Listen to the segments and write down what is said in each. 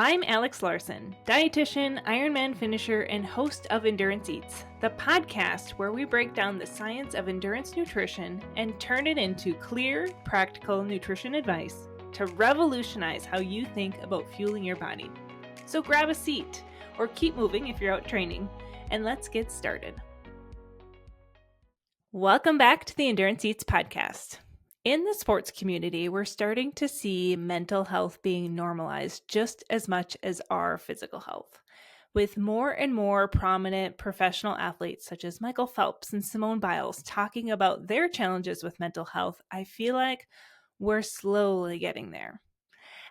I'm Alex Larson, dietitian, Ironman finisher, and host of Endurance Eats, the podcast where we break down the science of endurance nutrition and turn it into clear, practical nutrition advice to revolutionize how you think about fueling your body. So grab a seat, or keep moving if you're out training, and let's get started. Welcome back to the Endurance Eats podcast. In the sports community, we're starting to see mental health being normalized just as much as our physical health. With more and more prominent professional athletes such as Michael Phelps and Simone Biles talking about their challenges with mental health, I feel like we're slowly getting there.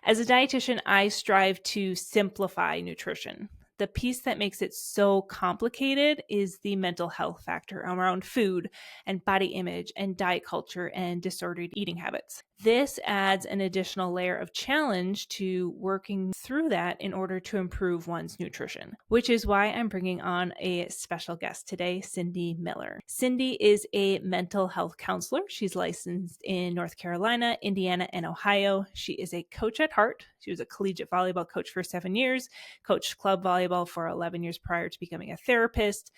As a dietitian, I strive to simplify nutrition. The piece that makes it so complicated is the mental health factor around food and body image and diet culture and disordered eating habits. This adds an additional layer of challenge to working through that in order to improve one's nutrition, which is why I'm bringing on a special guest today, Cindi Miller. Cindi is a mental health counselor. She's licensed in North Carolina, Indiana, and Ohio. She is a coach at heart. She was a collegiate volleyball coach for 7 years, coached club volleyball for 11 years prior to becoming a therapist.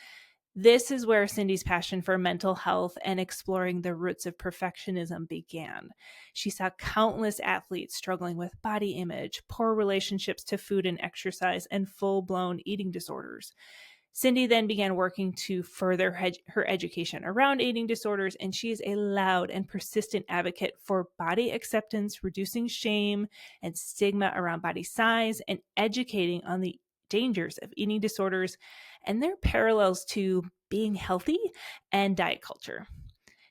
This is where Cindi's passion for mental health and exploring the roots of perfectionism began. She saw countless athletes struggling with body image, poor relationships to food and exercise, and full-blown eating disorders. Cindi then began working to further her education around eating disorders, and she is a loud and persistent advocate for body acceptance, reducing shame and stigma around body size, and educating on the dangers of eating disorders and their parallels to being healthy and diet culture.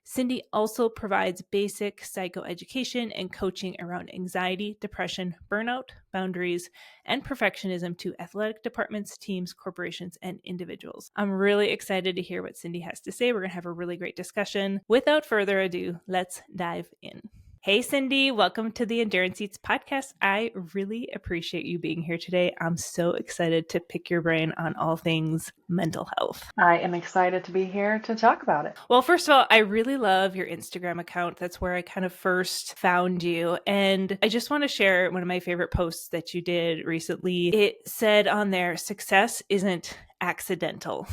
Cindi also provides basic psychoeducation and coaching around anxiety, depression, burnout, boundaries, and perfectionism to athletic departments, teams, corporations, and individuals. I'm really excited to hear what Cindi has to say. We're going to have a really great discussion. Without further ado, let's dive in. Hey, Cindi, welcome to the Endurance Eats podcast. I really appreciate you being here today. I'm so excited to pick your brain on all things mental health. I am excited to be here to talk about it. Well, first of all, I really love your Instagram account. That's where I kind of first found you. And I just want to share one of my favorite posts that you did recently. It said on there, success isn't accidental.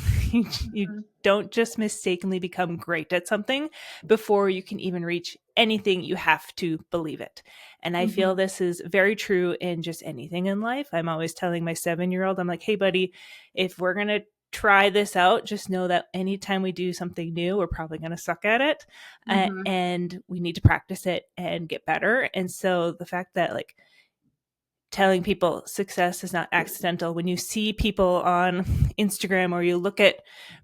You don't just mistakenly become great at something before you can even reach anything. You have to believe it. And I feel this is very true in just anything in life. I'm always telling my 7-year-old, I'm like, hey, buddy, if we're going to try this out, just know that anytime we do something new, we're probably going to suck at it. And we need to practice it and get better. And so the fact that telling people success is not accidental. When you see people on Instagram or you look at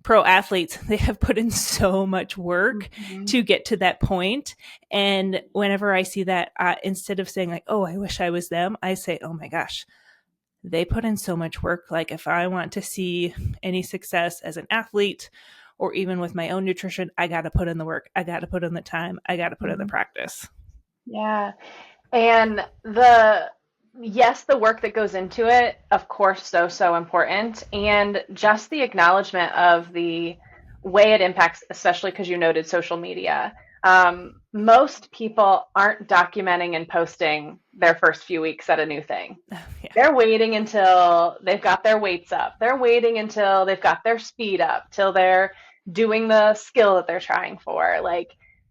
pro athletes, they have put in so much work to get to that point. And whenever I see that, instead of saying oh, I wish I was them, I say, oh my gosh, they put in so much work. If I want to see any success as an athlete or even with my own nutrition, I got to put in the work. I got to put in the time. I got to put in the practice. Yeah. And yes, the work that goes into it, of course, so important. And just the acknowledgement of the way it impacts, especially because you noted social media. Most people aren't documenting and posting their first few weeks at a new thing. Yeah. They're waiting until they've got their weights up. They're waiting until they've got their speed up, till they're doing the skill that they're trying for.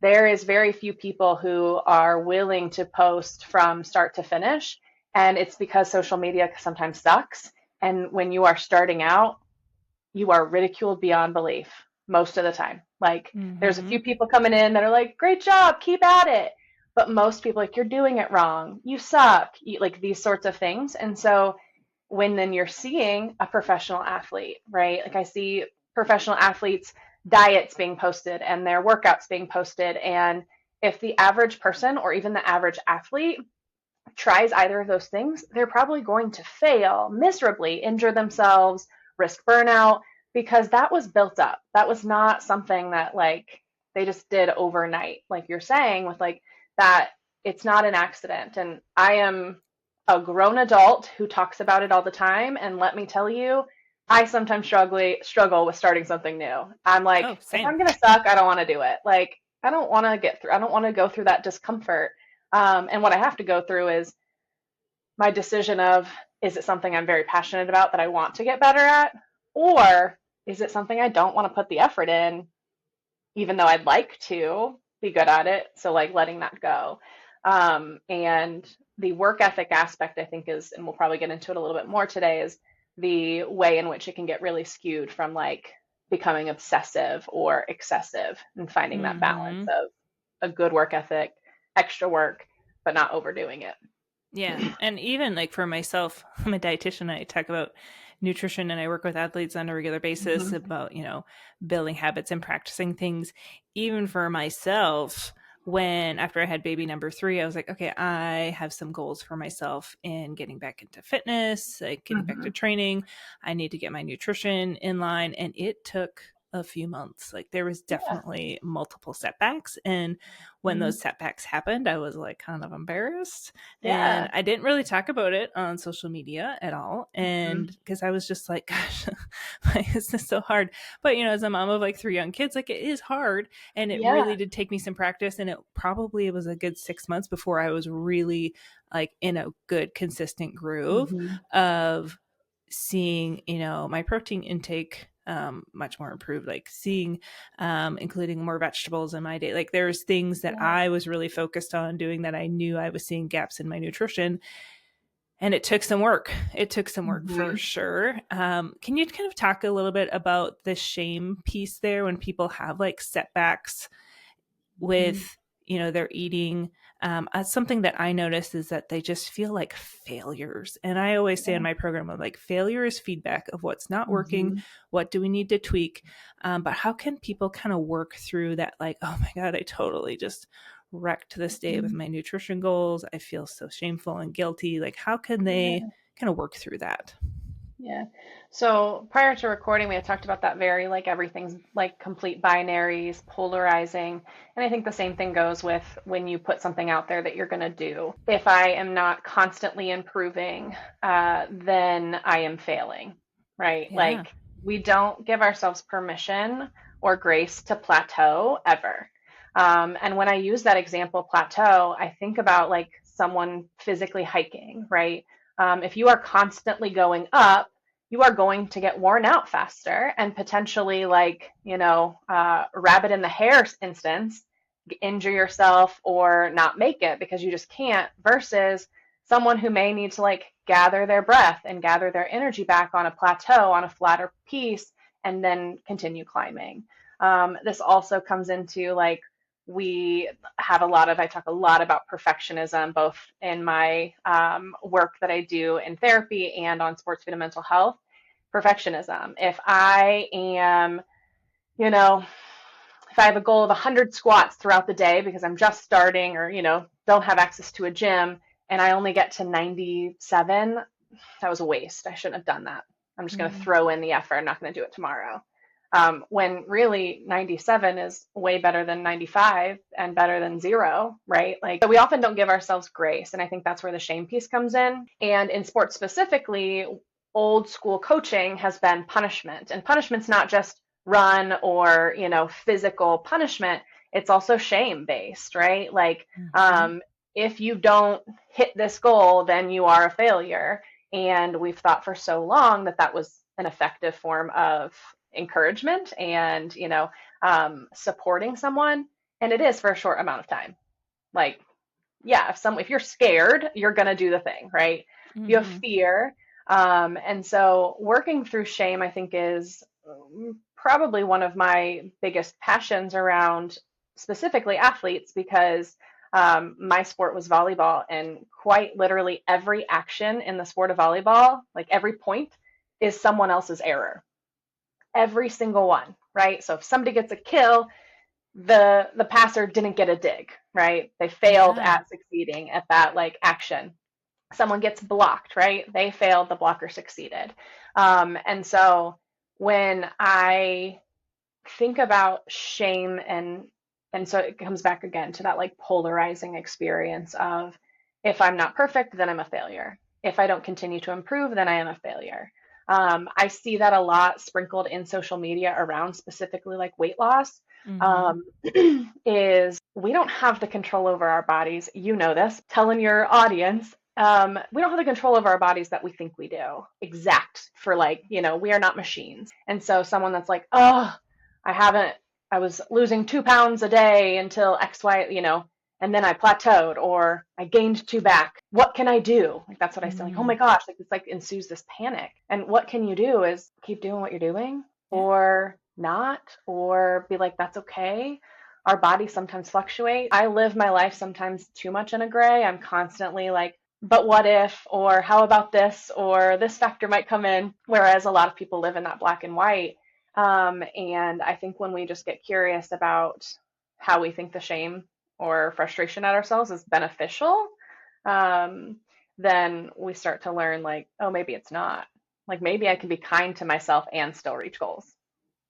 There is very few people who are willing to post from start to finish. And it's because social media sometimes sucks. And when you are starting out, you are ridiculed beyond belief most of the time. There's a few people coming in that are like, great job, keep at it. But most people you're doing it wrong. You suck. These sorts of things. And so when then you're seeing a professional athlete, right? I see professional athletes' diets being posted and their workouts being posted. And if the average person or even the average athlete tries either of those things, they're probably going to fail miserably, injure themselves, risk burnout, because that was built up. That was not something that they just did overnight. You're saying with that, it's not an accident. And I am a grown adult who talks about it all the time. And let me tell you, I sometimes struggle with starting something new. I'm if I'm going to suck, I don't want to do it. I don't want to go through that discomfort. And what I have to go through is my decision of, is it something I'm very passionate about that I want to get better at? Or is it something I don't want to put the effort in, even though I'd like to be good at it? So, like, letting that go. And the work ethic aspect, I think, is, and we'll probably get into it a little bit more today, is the way in which it can get really skewed from like becoming obsessive or excessive, and finding that balance Mm-hmm. of a good work ethic, extra work, but not overdoing it. Yeah. And even like for myself, I'm a dietitian. I talk about nutrition and I work with athletes on a regular basis Hmm. about, building habits and practicing things. Even for myself, when after I had baby number three, I was like, okay, I have some goals for myself in getting back into fitness, like getting back to Hmm. training. I need to get my nutrition in line. And it took a few months. Like there was Yeah. definitely multiple setbacks. And when Hmm. those setbacks happened, I was like kind of embarrassed, and Yeah. I didn't really talk about it on social media at all. Hmm. And because I was just like, gosh, why is this so hard? But, as a mom of like three young kids, like it is hard. And it Yeah. really did take me some practice. And it was a good 6 months before I was really like in a good, consistent groove Hmm. of seeing, my protein intake much more improved, like seeing including more vegetables in my day. Like there's things that Yeah. I was really focused on doing that I knew I was seeing gaps in my nutrition. And it took some work. It took some work for Hmm. sure. Can you kind of talk a little bit about the shame piece there when people have like setbacks Hmm. with their eating? Something that I notice is that they just feel like failures, and I always say in Yeah. my program, I'm like, failure is feedback of what's not working. Hmm. What do we need to tweak? But how can people kind of work through that, like, oh my god, I totally just wrecked this day with Hmm. my nutrition goals, I feel so shameful and guilty? Like how can they Yeah. kind of work through that? Yeah. So prior to recording, we had talked about that very like everything's like complete binaries, polarizing. And I think the same thing goes with when you put something out there that you're going to do. If I am not constantly improving, then I am failing, right? Yeah. Like we don't give ourselves permission or grace to plateau ever. And when I use that example, plateau, I think about like someone physically hiking, right? If you are constantly going up, you are going to get worn out faster and potentially, like, rabbit in the hare instance, injure yourself or not make it because you just can't, versus someone who may need to like gather their breath and gather their energy back on a plateau, on a flatter piece, and then continue climbing. This also comes into like, we have a lot of, I talk a lot about perfectionism, both in my work that I do in therapy and on sports food and mental health. Perfectionism. If I am, you know, if I have a goal of 100 squats throughout the day because I'm just starting, or, don't have access to a gym, and I only get to 97, that was a waste. I shouldn't have done that. I'm just going to Mm. throw in the effort. I'm not going to do it tomorrow. When really 97 is way better than 95 and better than zero, right? Like, so we often don't give ourselves grace. And I think that's where the shame piece comes in. And in sports specifically, old school coaching has been punishment. And punishment's not just run or, physical punishment. It's also shame based, right? Like, Mm-hmm. if you don't hit this goal, then you are a failure. And we've thought for so long that that was an effective form of encouragement and, supporting someone. And it is for a short amount of time. Like, yeah, if you're scared, you're going to do the thing, right? You have Mm-hmm. fear. And so working through shame, I think, is probably one of my biggest passions around specifically athletes, because my sport was volleyball, and quite literally every action in the sport of volleyball, like every point, is someone else's error. Every single one, right? So if somebody gets a kill, the passer didn't get a dig, right? They failed Yeah. at succeeding at that like action. Someone gets blocked, right? They failed, the blocker succeeded. And so when I think about shame, and so it comes back again to that like polarizing experience of, if I'm not perfect, then I'm a failure. If I don't continue to improve, then I am a failure. I see that a lot sprinkled in social media around specifically like weight loss. Mm-hmm. um, is we don't have the control over our bodies. You know this. Telling your audience, we don't have the control of our bodies that we think we do exact for like, we are not machines. And so someone that's like, oh, I haven't, I was losing 2 pounds a day until X, Y, and then I plateaued or I gained two back. What can I do? Like, that's what I say. Like, oh Mm, my gosh, like it's like ensues this panic. And what can you do is keep doing what you're doing yeah. or not, or be like, that's okay. Our bodies sometimes fluctuate. I live my life sometimes too much in a gray. I'm constantly like, but what if, or how about this, or this factor might come in. Whereas a lot of people live in that black and white. And I think when we just get curious about how we think the shame or frustration at ourselves is beneficial, um, then we start to learn like, oh, maybe it's not. Like maybe I can be kind to myself and still reach goals.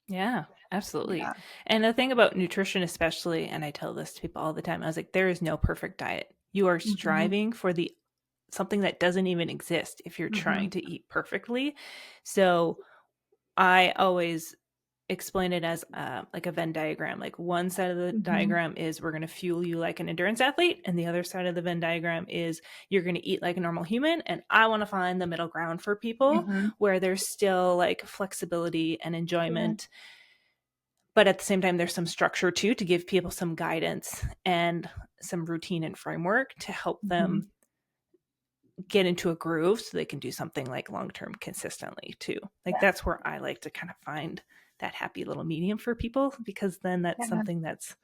Yeah, absolutely. Yeah. And the thing about nutrition, especially, and I tell this to people all the time, I was like, there is no perfect diet. You are Hmm. striving for the something that doesn't even exist if you're Hmm. trying to eat perfectly. So I always explain it as like a Venn diagram. Like one side of the Hmm. diagram is we're going to fuel you like an endurance athlete, and the other side of the Venn diagram is you're going to eat like a normal human. And I want to find the middle ground for people Hmm. where there's still like flexibility and Yeah. enjoyment, but at the same time there's some structure too to give people some guidance and some routine and framework to help Hmm. them get into a groove so they can do something like long term consistently too. Like Yeah. that's where I like to kind of find that happy little medium for people, because then that's Yeah. something that's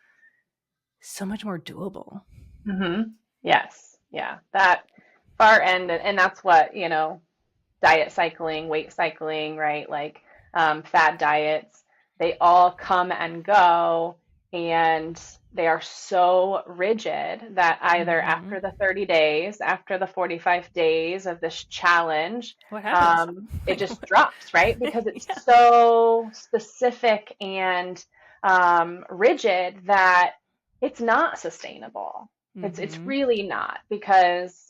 so much more doable. Hmm. Yes. Yeah. That far end, and that's what, diet cycling, weight cycling, right? Like fad diets, they all come and go, and they are so rigid that either Mm-hmm. after the 30 days, after the 45 days of this challenge, What happens? it Like, just drops, right? Because it's yeah. so specific and rigid that it's not sustainable. It's Mm-hmm. really not because,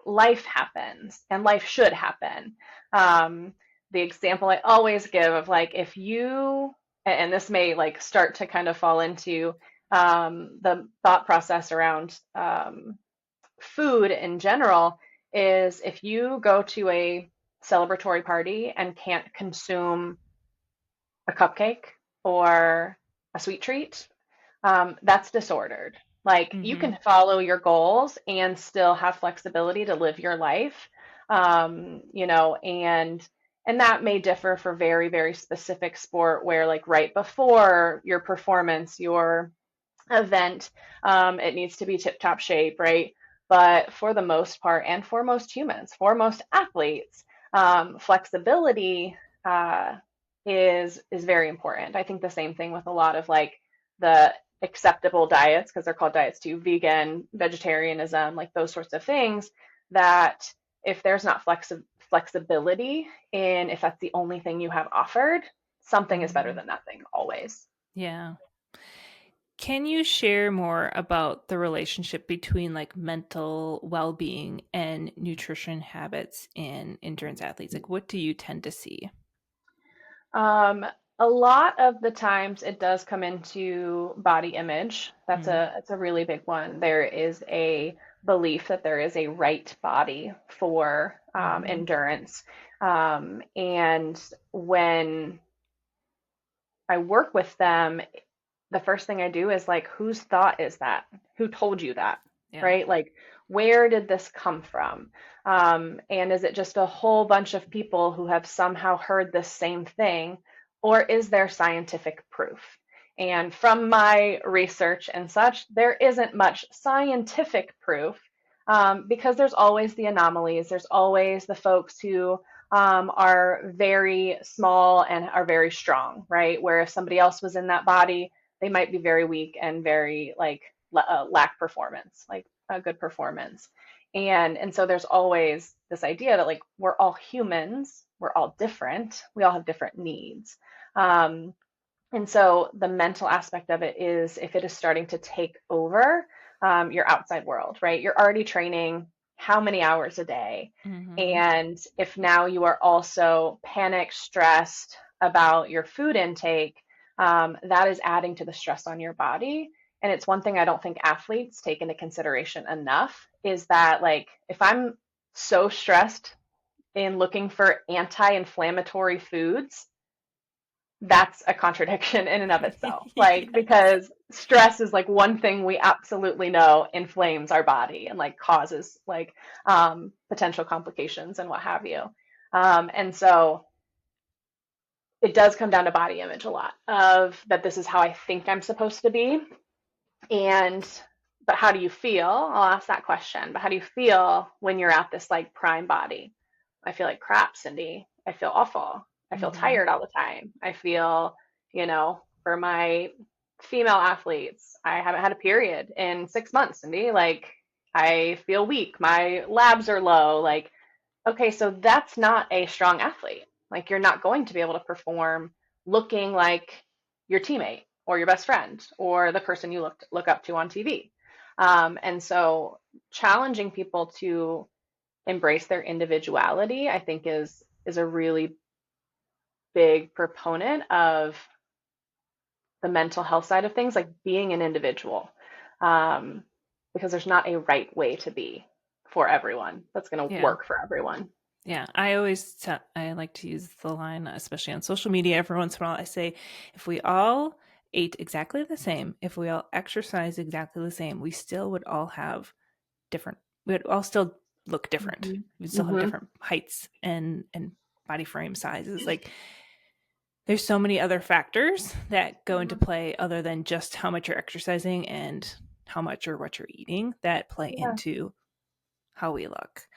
life happens and life should happen. Um, the example I always give of like if you, and this may like start to kind of fall into the thought process around food in general, is if you go to a celebratory party and can't consume a cupcake or a sweet treat, that's disordered. Like you Mm-hmm. can follow your goals and still have flexibility to live your life, and that may differ for very, very specific sport where like right before your performance, your event, it needs to be tip-top shape, right? But for the most part, and for most humans, for most athletes, flexibility uh, is very important. I think the same thing with a lot of like the acceptable diets, because they're called diets too, vegan, vegetarianism, like those sorts of things, that if there's not flexibility in if that's the only thing you have offered, something is better Mm-hmm. than nothing always. Yeah. Can you share more about the relationship between like mental well-being and nutrition habits in endurance athletes? Like what do you tend to see? Um, a lot of the times it does come into body image. Mm-hmm. That's a really big one. There is a belief that there is a right body for Mm-hmm. endurance. And when I work with them, the first thing I do is like, whose thought is that? Who told you that? Yeah. Right? Like, where did this come from? And is it just a whole bunch of people who have somehow heard the same thing, or is there scientific proof? And from my research and such, there isn't much scientific proof, because there's always the anomalies. There's always the folks who are very small and are very strong, right? Where if somebody else was in that body, they might be very weak and very like lack performance, like a good performance. And so there's always this idea that like we're all humans, we're all different, we all have different needs. Um, and so the mental aspect of it is if it is starting to take over your outside world, right? You're already training how many hours a day? Mm-hmm. And if now you are also panicked, stressed about your food intake, that is adding to the stress on your body. and it's one thing I don't think athletes take into consideration enough, is that like if I'm so stressed in looking for anti-inflammatory foods, that's a contradiction in and of itself. Like, Yes. because stress is like one thing we absolutely know inflames our body and like causes like potential complications and what have you. And so it does come down to body image a lot of that this is how I think I'm supposed to be. And but how do you feel? I'll ask that question. But how do you feel when you're at this like prime body? I feel like crap, Cindy. I feel awful. I feel Hmm. tired all the time. I feel, for my female athletes, I haven't had a period in 6 months, Cindy. Like, I feel weak. My labs are low. Like, okay, so that's not a strong athlete. Like, you're not going to be able to perform looking like your teammate or your best friend or the person you look up to on TV. And so challenging people to embrace their individuality, I think is a really big proponent of the mental health side of things, like being an individual, um, because there's not a right way to be for everyone that's going to Yeah. work for everyone. Yeah, I like to use the line, especially on social media. Every once in a while, I say, if we all ate exactly the same, if we all exercised exactly the same, we still would all have different. We would all still look different. Hmm. We'd still have Hmm. different heights and body frame sizes. Like, there's so many other factors that go into play other than just how much you're exercising and how much or what you're eating that play Yeah, into how we look.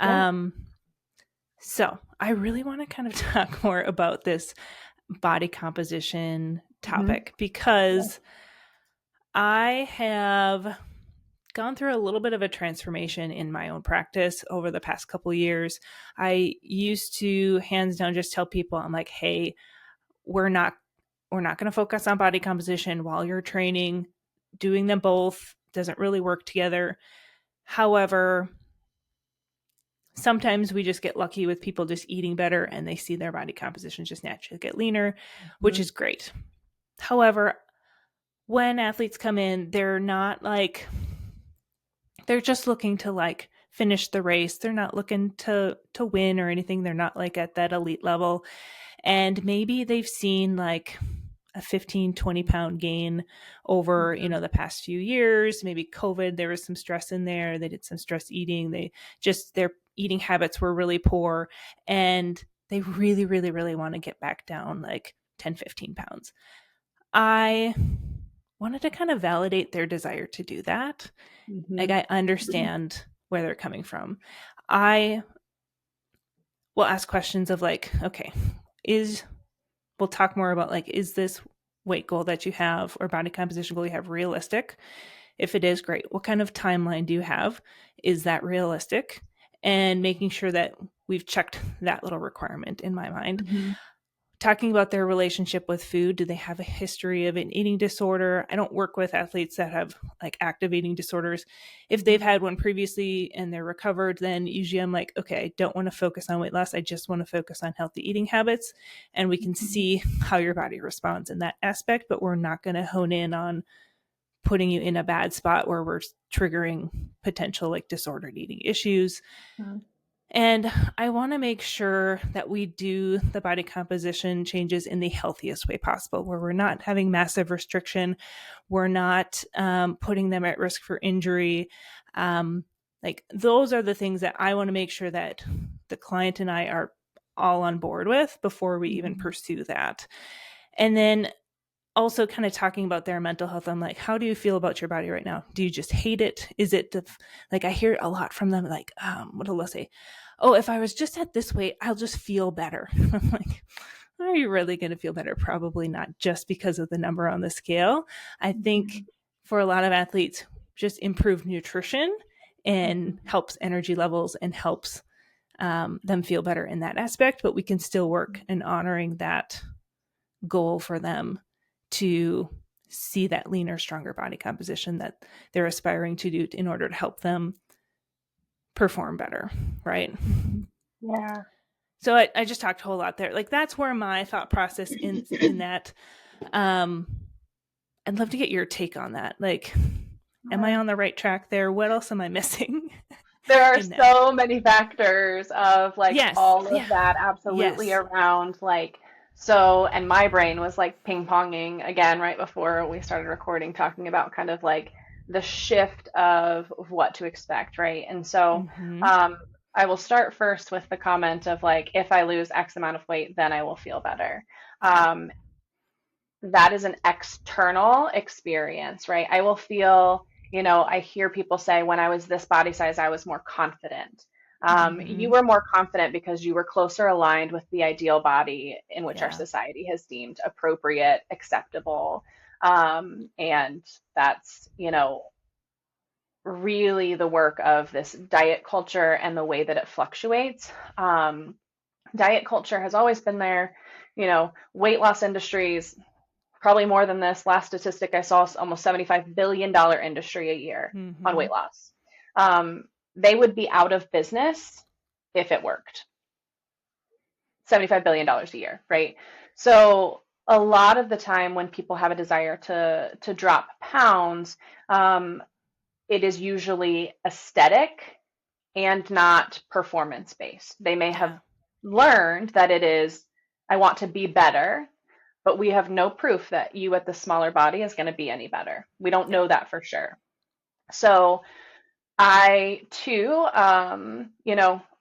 yeah. Um, so I really want to kind of talk more about this body composition Hmm. topic Yeah. because I have gone through a little bit of a transformation in my own practice over the past couple of years. I used to hands down just tell people, I'm like, hey, we're not going to focus on body composition while you're training. Doing them both doesn't really work together. However, sometimes we just get lucky with people just eating better and they see their body composition just naturally get leaner, which Hmm. is great. However, when athletes come in, they're just looking to like finish the race. They're not looking to win or anything. They're not like at that elite level. And maybe they've seen like a 15-20 pound gain over Hmm. the past few years. Maybe COVID, there was some stress in there. They did some stress eating. Their eating habits were really poor, and they really really really want to get back down like 10-15 pounds. I wanted to kind of validate their desire to do that. Like, Hmm. I understand where they're coming from. I will ask questions of like, okay, is we'll talk more about like, is this weight goal that you have or body composition goal you have realistic? If it is, great. What kind of timeline do you have? Is that realistic? And making sure that we've checked that little requirement in my mind. Hmm. Talking about their relationship with food. Do they have a history of an eating disorder? I don't work with athletes that have like active eating disorders. If they've Hmm. had one previously and they're recovered, then usually I'm like, okay, I don't want to focus on weight loss. I just want to focus on healthy eating habits. And we can Hmm. see how your body responds in that aspect, but we're not going to hone in on putting you in a bad spot where we're triggering potential like disordered eating issues. And I want to make sure that we do the body composition changes in the healthiest way possible, where we're not having massive restriction. We're not putting them at risk for injury. Like, those are the things that I want to make sure that the client and I are all on board with before we even Hmm. pursue that. And then also kind of talking about their mental health. I'm like, how do you feel about your body right now? Do you just hate it? Is it like, I hear a lot from them, like, what do they say? Oh, if I was just at this weight, I'll just feel better. I'm like, are you really going to feel better? Probably not, just because of the number on the scale. I think for a lot of athletes, just improved nutrition and Hmm. helps energy levels and helps them feel better in that aspect. But we can still work in honoring that goal for them to see that leaner, stronger body composition that they're aspiring to do in order to help them perform better, right? Hmm. Yeah. So I just talked a whole lot there. Like, that's where my thought process in that. Um, I'd love to get your take on that. Like, am I on the right track there? What else am I missing There are in there? so many factors of like Yes. all of Yeah. that absolutely Yes. around like so, and my brain was like ping ponging again right before we started recording, talking about kind of like the shift of what to expect, right? And so Mm-hmm. um I will start first with the comment of like if I lose X amount of weight, then I will feel better. Yeah. Um, that is an external experience, right? I will feel, I hear people say when I was this body size, I was more confident. You Mm-hmm. were more confident because you were closer aligned with the ideal body in which our Yeah. society has deemed appropriate, acceptable. And that's, really the work of this diet culture and the way that it fluctuates. Diet culture has always been there, weight loss industries probably more than this. Last statistic I saw is almost $75 billion industry a year on Mm-hmm. weight loss. Um, they would be out of business if it worked. $75 billion a year, right? So a lot of the time when people have a desire to drop pounds, it is usually aesthetic and not performance based. They may have Yeah. learned that it is, I want to be better, but we have no proof that you at the smaller body is going to be any better. We don't Yeah. know that for sure. So I too,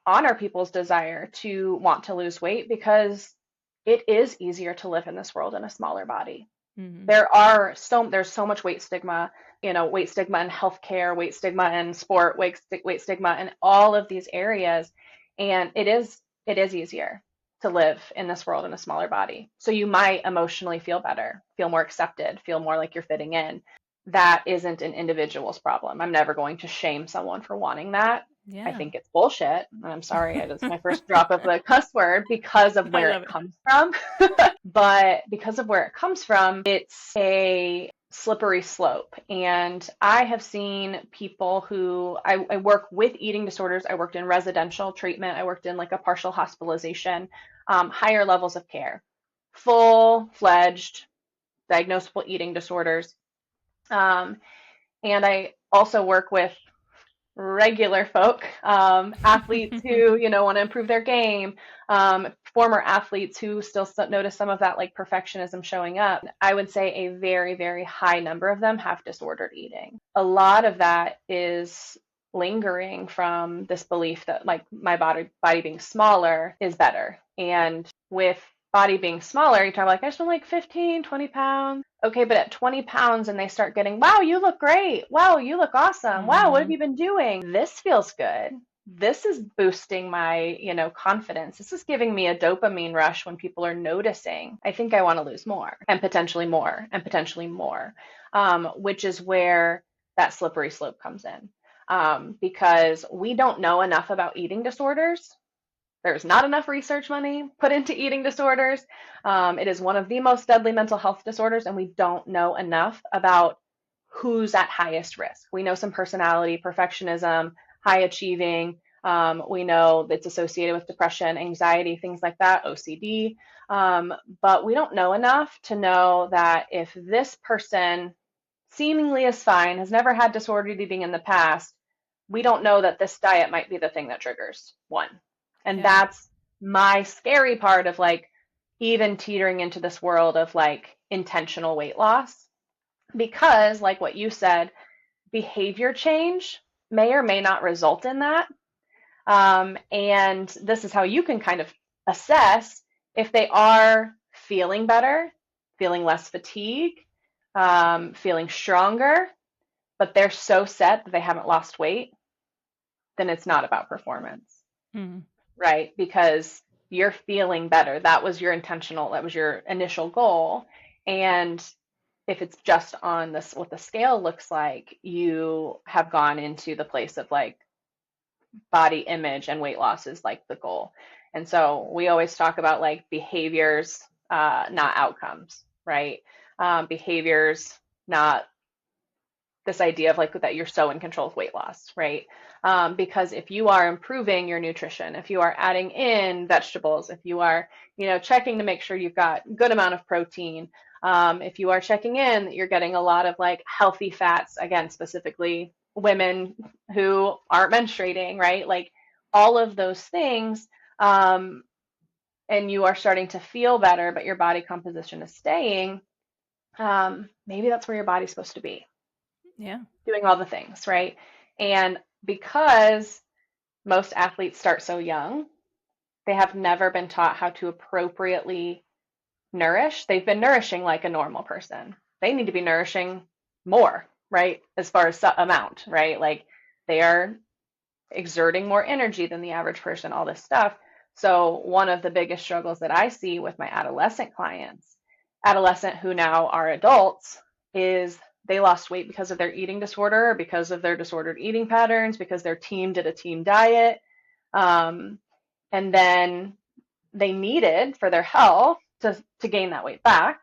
honor people's desire to want to lose weight because it is easier to live in this world in a smaller body. Mm-hmm. There's so much weight stigma, weight stigma in healthcare, weight stigma in sport, weight stigma in all of these areas, and it is easier to live in this world in a smaller body. So you might emotionally feel better, feel more accepted, feel more like you're fitting in. That isn't an individual's problem. I'm never going to shame someone for wanting that. I Yeah. think it's bullshit. I'm sorry, it's my first drop of the cuss word because of I where love it it. comes from. But because of where it comes from, it's a slippery slope. And I have seen people who I work with eating disorders. I worked in residential treatment. I worked in like a partial hospitalization, higher levels of care, full-fledged diagnosable eating disorders. Um, and I also work with regular folk, athletes who, want to improve their game, former athletes who still notice some of that like perfectionism showing up. I would say a very, very high number of them have disordered eating. A lot of that is lingering from this belief that like my body being smaller is better. And with body being smaller, you talk like I just want like 15, 20 pounds. Okay, but at 20 pounds and they start getting, wow, you look great. Wow, you look awesome. Wow, what have Mm-hmm. you been doing? This feels good. This is boosting my, confidence. This is giving me a dopamine rush when people are noticing. I think I want to lose more and potentially more and potentially more, which is where that slippery slope comes in. Because we don't know enough about eating disorders. There's not enough research money put into eating disorders. It is one of the most deadly mental health disorders, and we don't know enough about who's at highest risk. We know some personality, perfectionism, high achieving. We know it's associated with depression, anxiety, things like that, OCD. But we don't know enough to know that if this person seemingly is fine, has never had disordered eating in the past, we don't know that this diet might be the thing that triggers one. And Yeah. that's my scary part of like even teetering into this world of like intentional weight loss. Because, like what you said, behavior change may or may not result in that. And this is how you can kind of assess if they are feeling better, feeling less fatigue, feeling stronger, but they're so set that they haven't lost weight, then it's not about performance, Mm-hmm. right? Because you're feeling better. That was your initial goal. And if it's just on this, what the scale looks like, you have gone into the place of like body image and weight loss is like the goal. And so we always talk about like behaviors, not outcomes, right? Behaviors, not this idea of like that you're so in control of weight loss, right? Because if you are improving your nutrition, if you are adding in vegetables, if you are, checking to make sure you've got good amount of protein, If you are checking in, you're getting a lot of like healthy fats, again, specifically women who aren't menstruating, right? Like all of those things. Um, and you are starting to feel better, but your body composition is staying, maybe that's where your body's supposed to be, Yeah. doing all the things, right? And because most athletes start so young, they have never been taught how to appropriately nourish. They've been nourishing like a normal person. They need to be nourishing more, right? As far as amount, right? Like they are exerting more energy than the average person, all this stuff. So, one of the biggest struggles that I see with my adolescent clients, adolescent who now are adults, is they lost weight because of their eating disorder, because of their disordered eating patterns, because their team did a team diet. Um, and then they needed for their health to gain that weight back.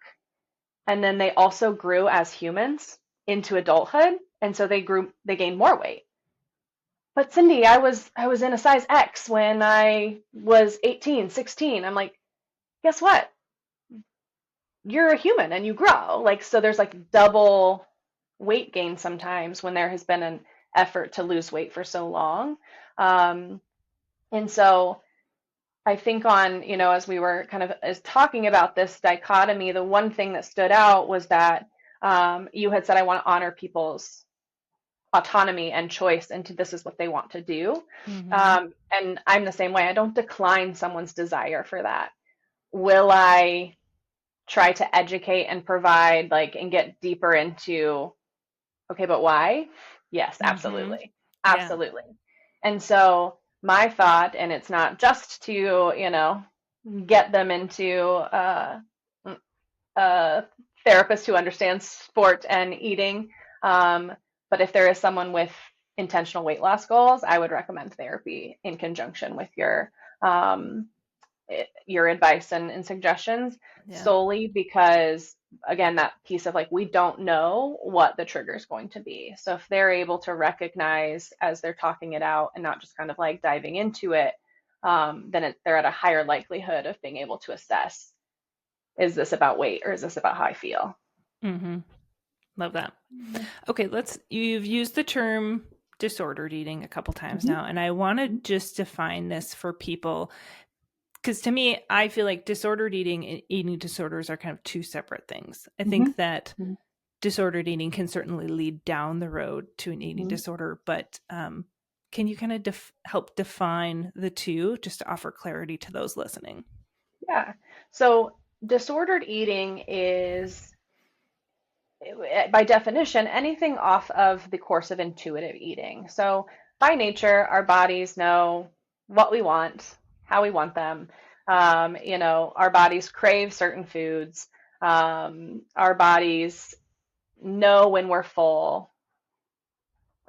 And then they also grew as humans into adulthood. And so they gained more weight. But Cindi, I was in a size X when I was 18, 16. I'm like, guess what? You're a human and you grow. Like, so there's like double weight gain sometimes when there has been an effort to lose weight for so long. Um, and so I think as we were kind of as talking about this dichotomy, the one thing that stood out was that you had said, I want to honor people's autonomy and choice into this is what they want to do. Mm-hmm. And I'm the same way. I don't decline someone's desire for that. Will I try to educate and provide, like, and get deeper into, okay, but why? Yes, Mm-hmm. absolutely. Yeah. Absolutely. And so my thought, and it's not just to, get them into a therapist who understands sport and eating. Um, but if there is someone with intentional weight loss goals, I would recommend therapy in conjunction with um, your advice and suggestions, Yeah. solely because, again, that piece of like we don't know what the trigger is going to be. So if they're able to recognize as they're talking it out and not just kind of like diving into it, then they're at a higher likelihood of being able to assess, is this about weight or is this about how I feel? Mm-hmm. Love that. Okay, you've used the term disordered eating a couple times Mhm. now, and I want to just define this for people because to me, I feel like disordered eating and eating disorders are kind of two separate things. I Mhm. think that Mhm. disordered eating can certainly lead down the road to an eating Mhm. disorder, but can you kind of help define the two just to offer clarity to those listening? Yeah. So disordered eating is, by definition, anything off of the course of intuitive eating. So by nature, our bodies know what we want, how we want them. Our bodies crave certain foods. Our bodies know when we're full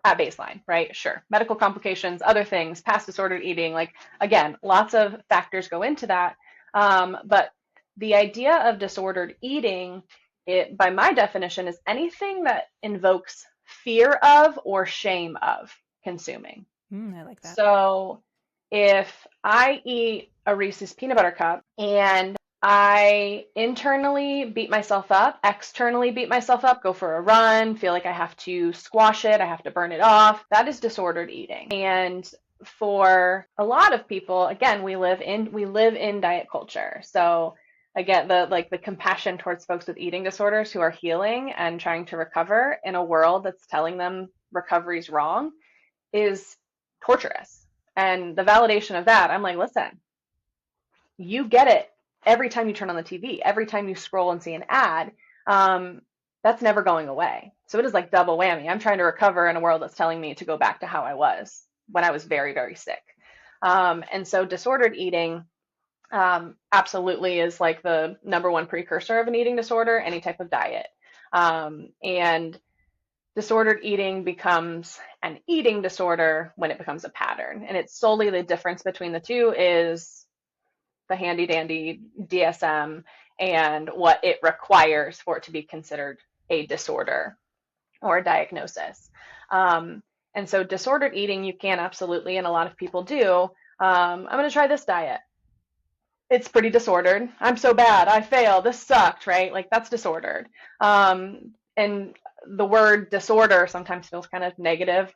at baseline, right? Sure. Medical complications, other things, past disordered eating, like again, lots of factors go into that. But the idea of disordered eating, by my definition, is anything that invokes fear of or shame of consuming. I like that. So if I eat a Reese's peanut butter cup and I internally beat myself up, externally beat myself up, go for a run, feel like I have to squash it, I have to burn it off, that is disordered eating. And for a lot of people, again, we live in diet culture. So again, the compassion towards folks with eating disorders who are healing and trying to recover in a world that's telling them recovery is wrong is torturous. And the validation of that, I'm like, listen, you get it every time you turn on the TV, every time you scroll and see an ad. Um, that's never going away. So it is like double whammy. I'm trying to recover in a world that's telling me to go back to how I was when I was very, very sick. And so disordered eating absolutely is like the number one precursor of an eating disorder, any type of diet. And disordered eating becomes an eating disorder when it becomes a pattern. And it's solely the difference between the two is the handy dandy DSM and what it requires for it to be considered a disorder or a diagnosis. And so disordered eating, you can absolutely, and a lot of people do, I'm going to try this diet. it's pretty disordered. I'm so bad. I failed. This sucked, right? Like that's disordered. And the word disorder sometimes feels kind of negative.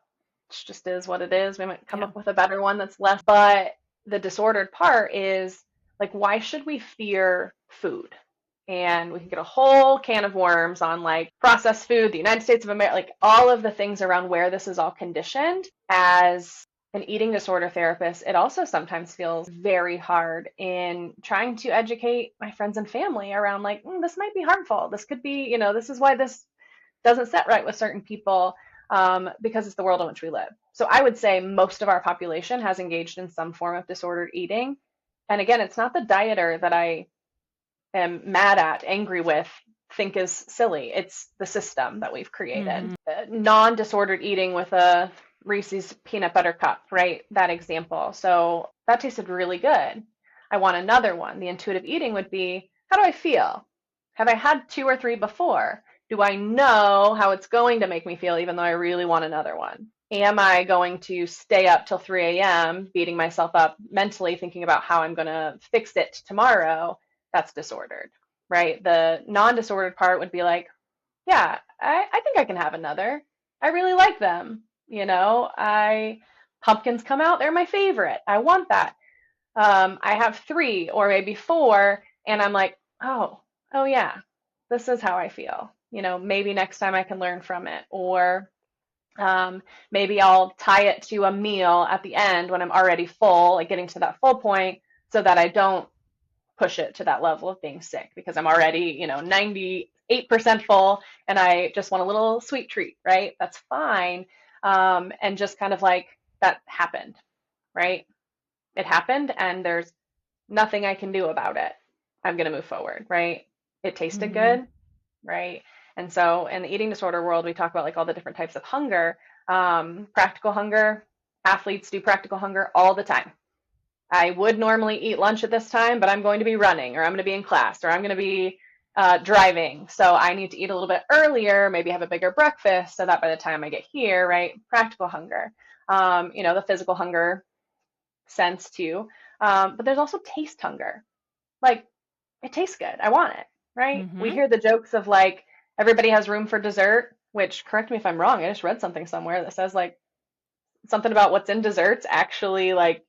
It just is what it is. We might come Yeah. up with a better one that's less. But the disordered part is like, why should we fear food? And we can get a whole can of worms on like processed food, the United States of America, like all of the things around where this is all conditioned. As an eating disorder therapist, it also sometimes feels very hard in trying to educate my friends and family around like, this might be harmful. This could be, this is why this doesn't set right with certain people, because it's the world in which we live. So I would say most of our population has engaged in some form of disordered eating. And again, it's not the dieter that I am mad at, angry with, think is silly. It's the system that we've created. Mm-hmm. Non-disordered eating with a Reese's peanut butter cup, right? That example. So that tasted really good. I want another one. The intuitive eating would be, how do I feel? Have I had two or three before? Do I know how it's going to make me feel, even though I really want another one? Am I going to stay up till 3 a.m., beating myself up mentally, thinking about how I'm going to fix it tomorrow? That's disordered, right? The non-disordered part would be like, yeah, I think I can have another. I really like them. Pumpkins come out, they're my favorite. I want that. I have three or maybe four, and I'm like, oh yeah, this is how I feel. Maybe next time I can learn from it. Or maybe I'll tie it to a meal at the end when I'm already full, like getting to that full point, so that I don't push it to that level of being sick because I'm already, 98% full and I just want a little sweet treat, right? That's fine. And just kind of like that happened, right? It happened and there's nothing I can do about it. I'm going to move forward, right? It tasted Mm-hmm. good, right? And so in the eating disorder world, we talk about like all the different types of hunger. Practical hunger, athletes do practical hunger all the time. I would normally eat lunch at this time, but I'm going to be running, or I'm going to be in class, or I'm going to be driving. So I need to eat a little bit earlier, maybe have a bigger breakfast so that by the time I get here, right? Practical hunger. The physical hunger sense too. But there's also taste hunger. Like, it tastes good. I want it, right? We Mm-hmm. hear the jokes of like, everybody has room for dessert, which, correct me if I'm wrong, I just read something somewhere that says like, something about what's in desserts actually like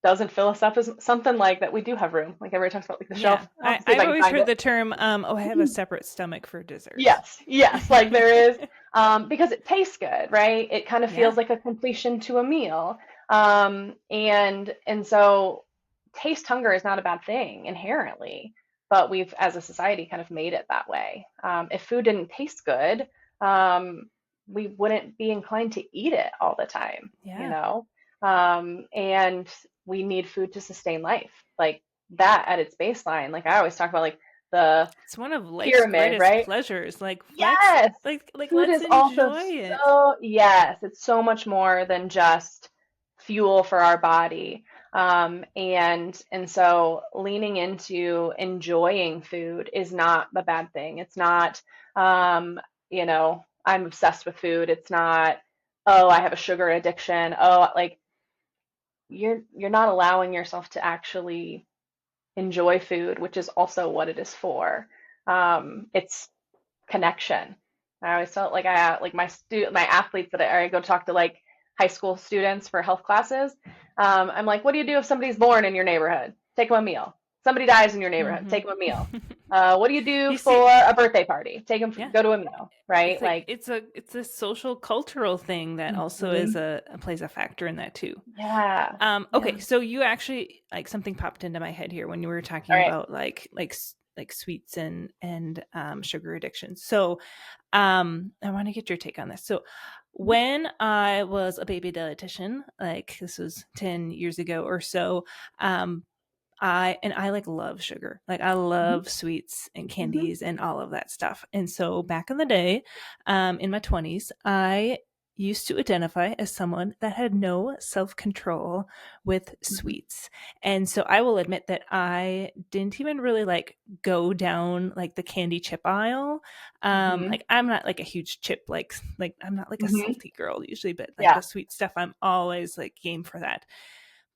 doesn't fill us up as something like that. We do have room. Like everybody talks about like the Yeah. shelf. I'll have to see if I've I can always find heard it. the term, oh, I have a separate stomach for desserts. Yes, yes, like there is, because it tastes good, right? It kind of Yeah. feels like a completion to a meal. And so taste hunger is not a bad thing inherently, but we've as a society kind of made it that way. If food didn't taste good, we wouldn't be inclined to eat it all the time, you Yeah. know? And we need food to sustain life. Like that at its baseline. Like I always talk about like the It's one of life's pyramid, greatest right? pleasures. Like let's Yes. Food let's is also enjoy it. yes, it's so much more than just fuel for our body. And so leaning into enjoying food is not a bad thing. It's not, I'm obsessed with food. It's not, oh, I have a sugar addiction. Oh, like you're not allowing yourself to actually enjoy food, which is also what it is for. It's connection. I always felt like my athletes that I go talk to like high school students for health classes. I'm like, what do you do if somebody's born in your neighborhood? Take them a meal. Somebody dies in your neighborhood. Mm-hmm. Take them a meal. What do you do You see, for a birthday party? Take them, yeah. go to a meal, right? It's like Like, it's a social cultural thing that also is mhm. plays a factor in that too. Yeah, yeah. Okay, so you actually like something popped into my head here when you were All talking right. about like sweets and sugar addiction. So I want to get your take on this. So when I was a baby dietitian, like this was 10 years ago or so, um I like love sugar. Like I Mhm, love sweets and mhm, candies and all of that stuff. And so back in the day, in my 20s, I used to identify as someone that had no self-control with mhm, sweets. And so I will admit that I didn't even really like go down like the candy chip aisle. mhm, Like I'm not like a huge chip like I'm not like a mhm. salty girl usually, but like Yeah. the sweet stuff I'm always like game for that.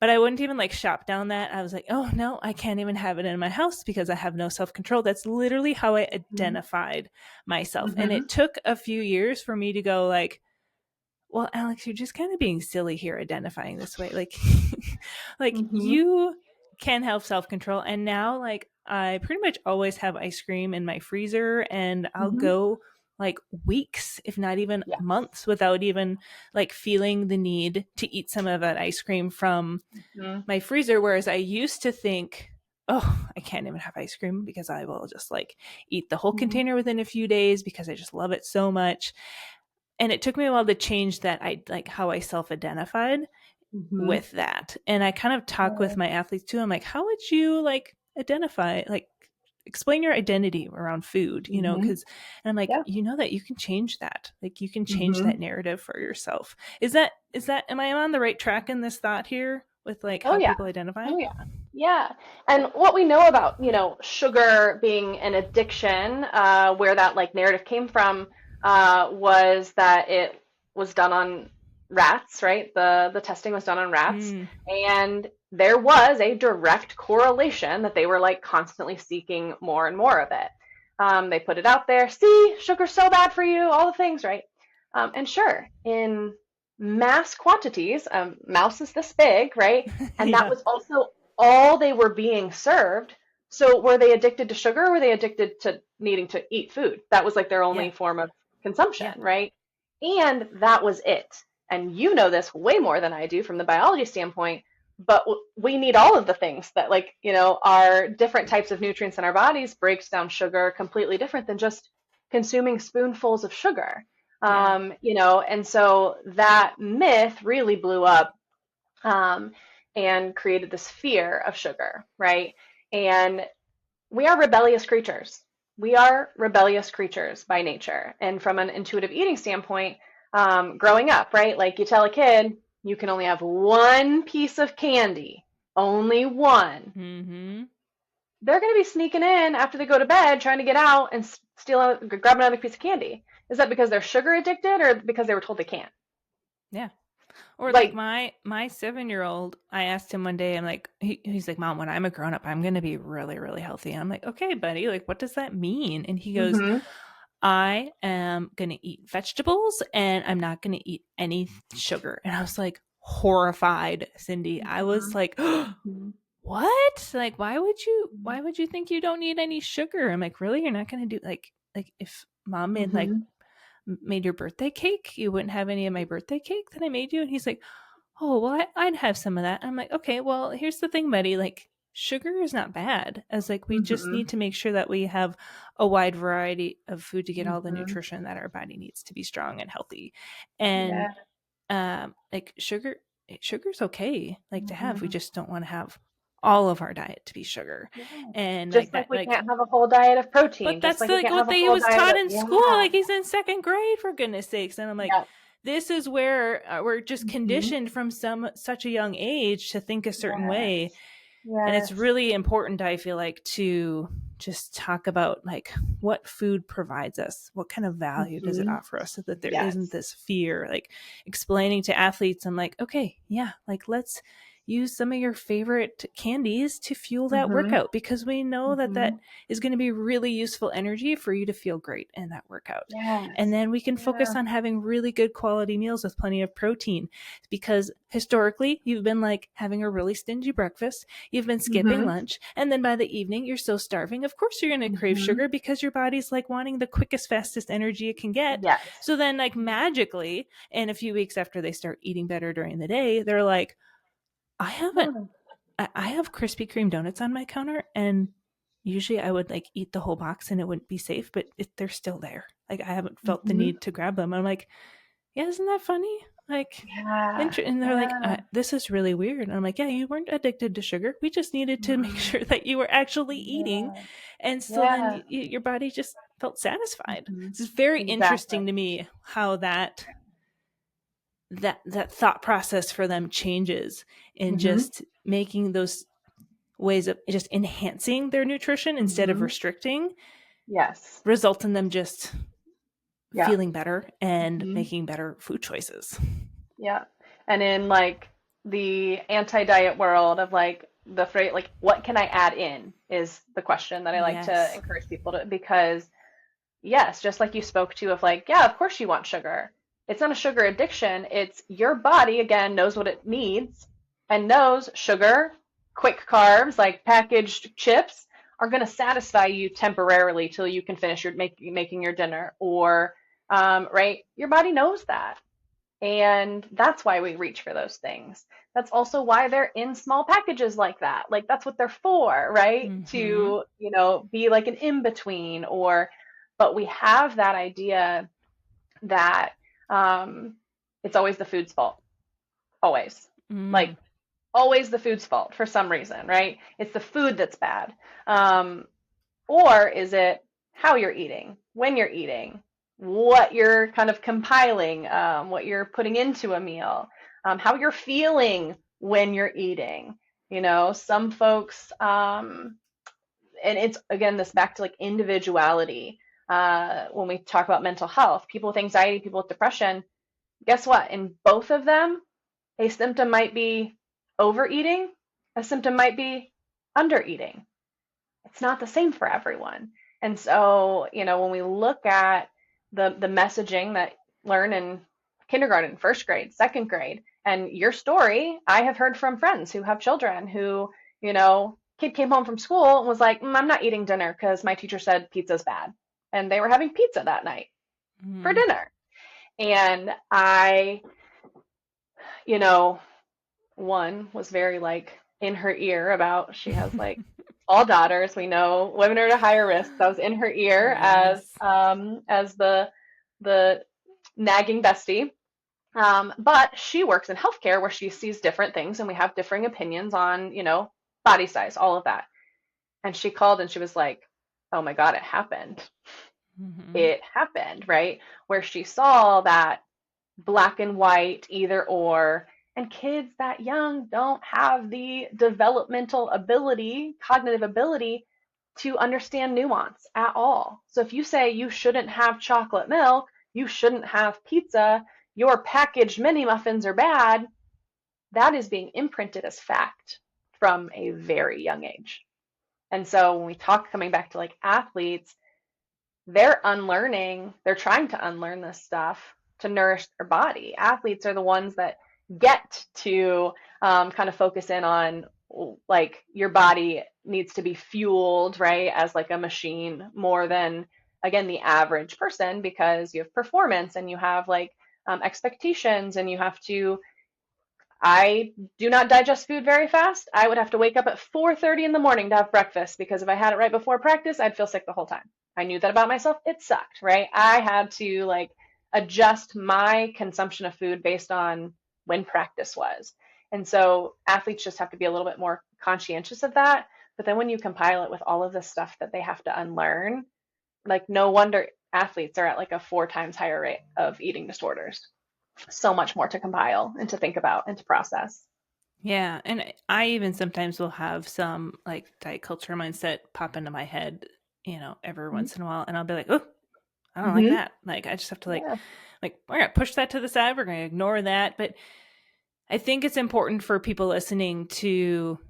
but I wouldn't even like shop down that. I was like, oh no, I can't even have it in my house because I have no self control. That's literally how I Mhm. identified myself. And it Mhm. took a few years for me to go like, well, Alex, you're just kind of being silly here identifying this way. Like, like Mhm. you can have self control. And now, like, I pretty much always have ice cream in my freezer, and I'll Mhm. go like weeks, if not even Yeah. months, without even like feeling the need to eat some of that ice cream from Mhm. my freezer. Whereas I used to think, oh, I can't even have ice cream because I will just like eat the whole Mhm. container within a few days because I just love it so much. And it took me a while to change that, I like how I self-identified Mhm. with that. And I kind of talk with Yeah. my athletes too. I'm like, how would you like identify, like explain your identity around food, you know, Mhm. because and I'm like, Yeah. you know that you can change that. Like you can change that Mhm. narrative for yourself. Is that am I on the right track in this thought here with like Oh how yeah. people identify? Oh yeah. Yeah. And what we know about, sugar being an addiction, where that like narrative came from, was that it was done on rats, right? The testing was done on rats, Mm, and there was a direct correlation that they were like constantly seeking more and more of it. They put it out there. See, sugar's so bad for you, all the things, right? And sure, in mass quantities, mouse is this big, right? And that yeah. was also all they were being served. So were they addicted to sugar or were they addicted to needing to eat food? That was like their Yeah. only form of consumption, Yeah. right? And that was it. And you know this way more than I do from the biology standpoint, but we need all of the things that like, our different types of nutrients in our bodies breaks down sugar completely different than just consuming spoonfuls of sugar. Yeah. And so that myth really blew up, um, and created this fear of sugar, right? And we are rebellious creatures. We are rebellious creatures by nature. And from an intuitive eating standpoint, growing up, right? Like you tell a kid, you can only have one piece of candy, only one. Mm-hmm. They're going to be sneaking in after they go to bed, trying to get out and grab another piece of candy. Is that because they're sugar addicted or because they were told they can't? Yeah. Or like Like, my 7-year-old, I asked him one day, I'm like, he's like, Mom, when I'm a grown up, I'm gonna be really, really healthy. And I'm like, okay, buddy, like what does that mean? And he goes, mm-hmm, I am gonna eat vegetables and I'm not gonna eat any sugar. And I was like horrified, Cindy. I mm-hmm, was like, mm-hmm, what? Like, why would you think you don't need any sugar? I'm like, really? You're not gonna do like if mom mm-hmm, made your birthday cake, you wouldn't have any of my birthday cake that I made you? And he's like, oh, well, I'd have some of that. I'm like, okay, well, here's the thing, buddy. Like, sugar is not bad. As like, we just mm-hmm, need to make sure that we have a wide variety of food to get all the mm-hmm. nutrition that our body needs to be strong and healthy. And Yeah. like sugar's okay, like to have. We Mm-hmm. just don't want to have all of our diet to be sugar, Yeah. and like Just that, like we like can't have a whole diet of protein, but just that's like we like can't what have a they whole was diet taught of, in school. yeah, Like he's in second grade, for goodness sakes. And I'm like, yeah. this is where we're just Mm-hmm. conditioned from such a young age to think a certain way. Yes. And it's Yes. really important, I feel like, to just talk about like what food provides us, what kind of value does it Mm-hmm. offer us, so that there isn't Yes. this fear. Like explaining to athletes, I'm like, okay, yeah, like let's use some of your favorite candies to fuel that Mm-hmm. workout, because we know that Mm-hmm. that is going to be really useful energy for you to feel great in that workout. And Yes. then we can focus Yeah. on having really good quality meals with plenty of protein, because historically you've been like having a really stingy breakfast, you've been skipping Mm-hmm. lunch, and then by the evening you're so starving. Of course you're going to crave Mm-hmm. sugar because your body's like wanting the quickest, fastest energy it can get. Yes. So then, like magically, in a few weeks after they start eating better during the day, they're like, I haven't Hmm. I have Krispy Kreme donuts on my counter, and usually I would like eat the whole box and it wouldn't be safe, but they're still there. Like I haven't felt the Mm-hmm. need to grab them. I'm like, yeah, isn't that funny? Like, Yeah. and they're like, Yeah. this is really weird. And I'm like, yeah, you weren't addicted to sugar. We just needed to make Mm-hmm. sure that you were actually eating. Yeah. And so then Yeah. your body just felt satisfied. Mm-hmm. It's very Exactly. interesting to me how that thought process for them changes in Mm-hmm. just making those ways of just enhancing their nutrition instead of Mm-hmm. restricting, Yes. result in them just Yeah. feeling better and Mm-hmm. making better food choices. Yeah. And in like the anti-diet world of like the phrase, like, what can I add in is the question that I like to Yes. encourage people to, because yes, just like you spoke to of like, yeah, of course you want sugar. It's not a sugar addiction. It's your body, again, knows what it needs and knows sugar, quick carbs, like packaged chips, are going to satisfy you temporarily till you can finish making your dinner. Or, right, your body knows that. And that's why we reach for those things. That's also why they're in small packages like that. Like that's what they're for, right? Mm-hmm. To, be like an in between or, but we have that idea that um, it's always the food's fault. Always. Mm. Like always the food's fault for some reason, right? It's the food that's bad. Um, or is it how you're eating, when you're eating, what you're kind of compiling, what you're putting into a meal, how you're feeling when you're eating? Some folks, and it's again this back to like individuality. When we talk about mental health, people with anxiety, people with depression, guess what? In both of them, a symptom might be overeating, a symptom might be undereating. It's not the same for everyone. And so, when we look at the messaging that learn in kindergarten, first grade, second grade, and your story, I have heard from friends who have children who, kid came home from school and was like, I'm not eating dinner because my teacher said pizza's bad. And they were having pizza that night for Mm. dinner. And I, you know, one was very like in her ear about she has like all daughters. We know women are at a higher risk. That was in her ear Yes. as the nagging bestie. But she works in healthcare where she sees different things and we have differing opinions on, body size, all of that. And she called and she was like, "Oh my God, it happened. Mm-hmm. It happened," right? Where she saw that black and white, either or. And kids that young don't have the developmental ability, cognitive ability to understand nuance at all. So if you say you shouldn't have chocolate milk, you shouldn't have pizza, your packaged mini muffins are bad, that is being imprinted as fact from a very young age. And so when we talk coming back to like athletes, they're unlearning, they're trying to unlearn this stuff to nourish their body. Athletes are the ones that get to kind of focus in on like your body needs to be fueled, right, as like a machine more than, again, the average person because you have performance and you have like expectations and you have to. I do not digest food very fast. I would have to wake up at 4:30 in the morning to have breakfast because if I had it right before practice, I'd feel sick the whole time. I knew that about myself. It sucked, right? I had to like adjust my consumption of food based on when practice was. And so athletes just have to be a little bit more conscientious of that. But then when you compile it with all of the stuff that they have to unlearn, like no wonder athletes are at like a 4 times higher rate of eating disorders. So much more to compile and to think about and to process. Yeah, and I even sometimes will have some like diet culture mindset pop into my head, every once in a while, and I'll be like, "Oh, I don't like Mm-hmm. that." Like I just have to Yeah. like we're gonna push that to the side. We're gonna ignore that. But I think it's important for people listening to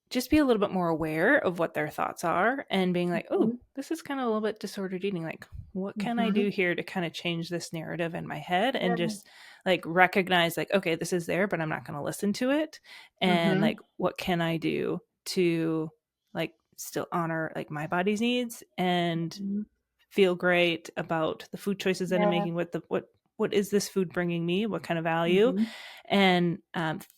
just be a little bit more aware of what their thoughts are and being like, oh, Mm-hmm. this is kind of a little bit disordered eating. Like, what can I Mm-hmm. do here to kind of change this narrative in my head and Yeah. just like recognize, like, okay, this is there, but I'm not going to listen to it. And Mm-hmm. like, what can I do to like still honor like my body's needs and Mm-hmm. feel great about the food choices that I'm Yeah. making? What is this food bringing me? What kind of value? Mm-hmm. And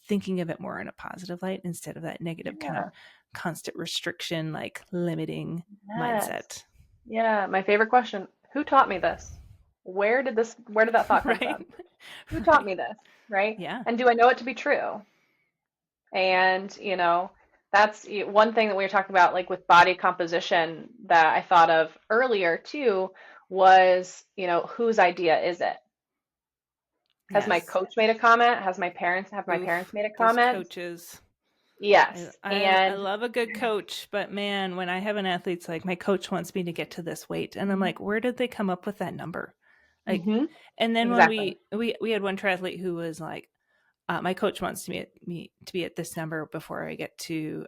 thinking of it more in a positive light instead of that negative kind of Yeah. constant restriction, like limiting Yes. mindset. Yeah. My favorite question. Who taught me this? Where did that thought come Right. from? Who taught Right. me this? Right? Yeah. And do I know it to be true? And, that's one thing that we were talking about, like with body composition that I thought of earlier too, was, whose idea is it? Has my Yes. coach made a comment? Have my parents Oof. made a Those comment? coaches. I, Yes. I And love a good coach, but man, when I have an athlete's like, my coach wants me to get to this weight, and I'm like, where did they come up with that number? Like, hmm and then when exactly. we had one triathlete who was like, my coach wants me to be at this number before I get to